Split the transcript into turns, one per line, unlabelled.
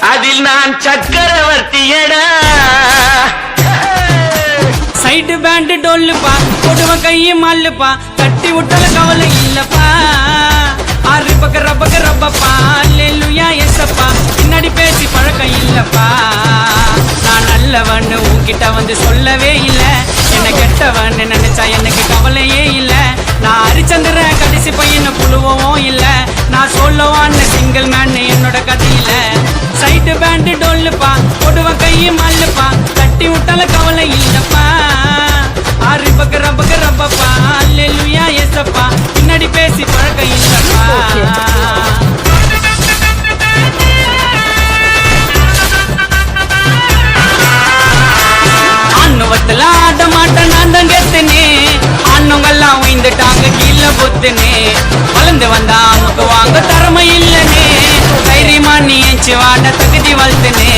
அதில் நான் சக்கரவர்த்தியடா.
Side pant டொல்லுப்பா போடுவ கையை மால்லுப்பா தட்டி விட்டல கவலை இல்லப்பா ஆறு பக்க ரப்பப்பா அல்லேலூயா எஸ்ஸப்பா பின்னாடி பேசி பழக்கம் இல்லப்பா நான் நல்லவன்னு உன்கிட்ட வந்து சொல்லவே இல்ல என்ன கெட்டவன்னு நினைச்சா எனக்கு கவலையே இல்ல நான் ஹரிச்சந்திர கடைசி பையனை புழுவவும் இல்ல நான் சொல்லவான்னு சிங்கிள் மேன் என்னோட கதையில சைடு பேண்ட் டொல்லுப்பா போடுவ கையை மால்லுப்பா தட்டி விட்டால கவலை இல்லப்பா ஆறு பக்க ரப்பப்பா அல்லேலூயா எஸ்ஸப்பா பின்னாடி பேசி பழக்கம் இல்லப்பா அண்ணுவத்துல ஆட மாட்டேன் நான் தான் கெத்துனே அண்ணங்கெல்லாம் உயிந்துட்டாங்க கீழே பொத்துனே வளர்ந்து வந்தா அமுக்கு வாங்க திறமை இல்லனே தைரியமா நீ ஏச்சு வாட தகுதி வளர்த்துனே